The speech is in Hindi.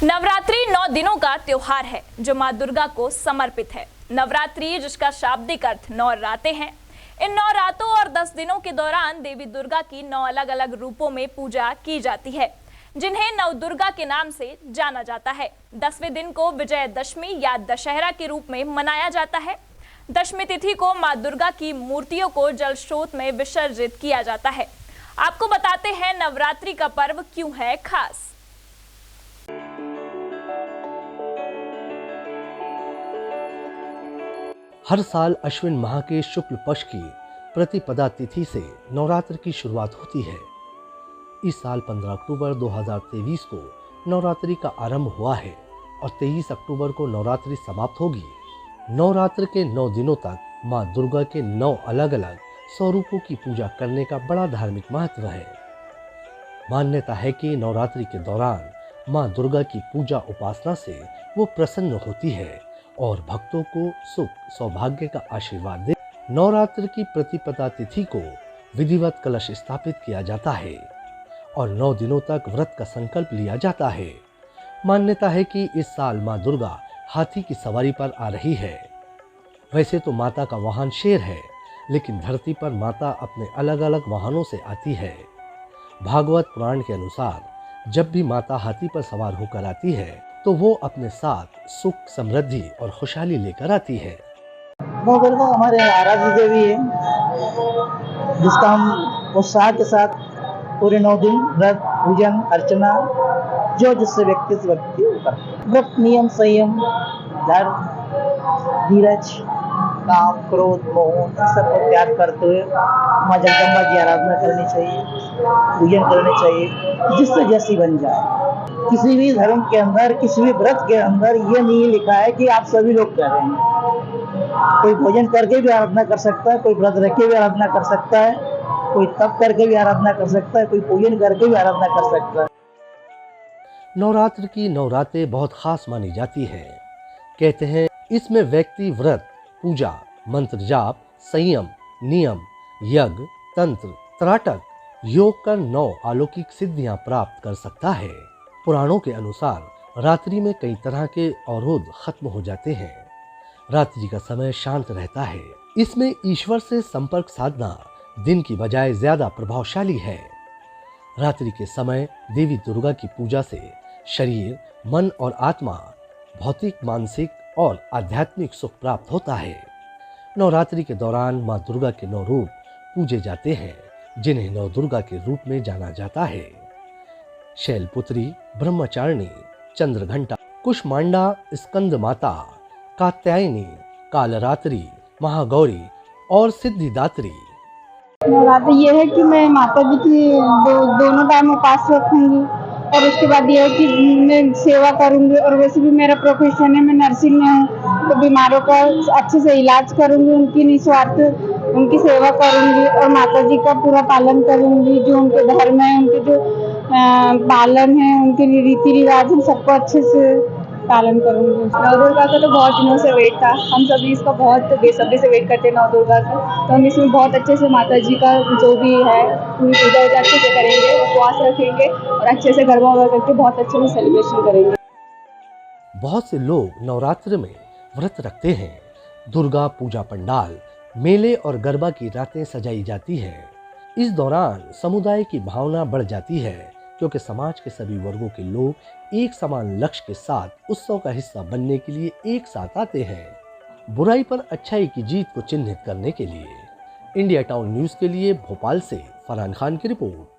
नवरात्रि 9 दिनों का त्योहार है जो मां दुर्गा को समर्पित है। नवरात्रि जिसका शाब्दिक अर्थ 9 रातें हैं। इन 9 रातों और 10 दिनों के दौरान देवी दुर्गा की 9 अलग अलग रूपों में पूजा की जाती है, जिन्हें नव दुर्गा के नाम से जाना जाता है। 10वें दिन को विजयदशमी या दशहरा के रूप में मनाया जाता है। दशमी तिथि को मां दुर्गा की मूर्तियों को जल स्रोत में विसर्जित किया जाता है। आपको बताते हैं नवरात्रि का पर्व क्यों है खास। हर साल अश्विन माह के शुक्ल पक्ष की प्रतिपदा तिथि से नवरात्र की शुरुआत होती है। इस साल 15 अक्टूबर 2023 को नवरात्रि का आरंभ हुआ है और 23 अक्टूबर को नवरात्रि समाप्त होगी। नवरात्र के 9 दिनों तक मां दुर्गा के 9 अलग अलग स्वरूपों की पूजा करने का बड़ा धार्मिक महत्व है। मान्यता है कि नवरात्रि के दौरान मां दुर्गा की पूजा उपासना से वो प्रसन्न होती है और भक्तों को सुख सौभाग्य का आशीर्वाद दे। नवरात्र की प्रतिपदा तिथि को विधिवत कलश स्थापित किया जाता है और 9 दिनों तक व्रत का संकल्प लिया जाता है। मान्यता है कि इस साल मां दुर्गा हाथी की सवारी पर आ रही है। वैसे तो माता का वाहन शेर है, लेकिन धरती पर माता अपने अलग अलग वाहनों से आती है। भागवत पुराण के अनुसार जब भी माता हाथी पर सवार होकर आती है तो वो अपने साथ सुख समृद्धि और खुशहाली लेकर आती है। नौ दुर्गा हमारे आराध्य देवी है, जिसका हम उत्साह के साथ पूरे 9 दिन व्रत पूजन अर्चना जो जिससे व्यक्ति से व्यक्ति करते। व्रत नियम संयम धैर्य धीरज काम क्रोध मोह सबको त्याग करते हुए माँ जगदम्बा की आराधना करनी चाहिए, पूजन करनी चाहिए, जिससे जैसी बन जाए। किसी भी धर्म के अंदर किसी भी व्रत के अंदर ये नहीं लिखा है कि आप सभी लोग कर रहे हैं। कोई भोजन करके भी आराधना कर सकता है, कोई व्रत रख के भी आराधना कर सकता है, कोई तप करके भी आराधना कर सकता है, कोई पूजन करके भी आराधना कर सकता है। नवरात्र की 9 रातें बहुत खास मानी जाती है। कहते हैं इसमें व्यक्ति व्रत पूजा मंत्र जाप संयम नियम यज्ञ तंत्र त्राटक योग कर 9 अलौकिक सिद्धियां प्राप्त कर सकता है। पुराणों के अनुसार रात्रि में कई तरह के अवरोध खत्म हो जाते हैं। रात्रि का समय शांत रहता है। इसमें ईश्वर से संपर्क साधना दिन की बजाय ज्यादा प्रभावशाली है। रात्रि के समय देवी दुर्गा की पूजा से शरीर मन और आत्मा भौतिक मानसिक और आध्यात्मिक सुख प्राप्त होता है। नवरात्रि के दौरान मां दुर्गा के 9 रूप पूजे जाते हैं, जिन्हें नव दुर्गा के रूप में जाना जाता है। शैलपुत्री ब्रह्मचारिणी चंद्रघंटा कुष्मांडा स्कंद माता कात्यायनी कालरात्रि महागौरी और सिद्धिदात्री। नवरात्रि ये है कि मैं माता जी की दोनों टाइम उपास रखूंगी और उसके बाद ये है कि मैं सेवा करूंगी। और वैसे भी मेरा प्रोफेशन है, मैं नर्सिंग में हूँ, तो बीमारों का अच्छे से इलाज करूंगी, उनकी निस्वार्थ उनकी सेवा करूंगी और माता जी का पूरा पालन करूंगी। जो उनके धर्म है, उनके जो पालन है, उनके रीति रिवाज है, सबको अच्छे से पालन करूंगी। नव दुर्गा का तो बहुत दिनों से वेट था। हम सभी इसका बहुत बेसब्री से वेट करते हैं नव दुर्गा का। तो हम इसमें बहुत अच्छे से माता जी का जो भी है पूरी पूजा अच्छे से करेंगे, उपवास रखेंगे और अच्छे से गरबा वगैरह करके बहुत अच्छे से सेलिब्रेशन करेंगे। बहुत से लोग नवरात्र में व्रत रखते हैं। दुर्गा पूजा पंडाल मेले और गरबा की रातें सजाई जाती है। इस दौरान समुदाय की भावना बढ़ जाती है, क्योंकि समाज के सभी वर्गों के लोग एक समान लक्ष्य के साथ उत्सव का हिस्सा बनने के लिए एक साथ आते हैं। बुराई पर अच्छाई की जीत को चिन्हित करने के लिए। इंडिया टाउन न्यूज़ के लिए भोपाल से फरहान खान की रिपोर्ट।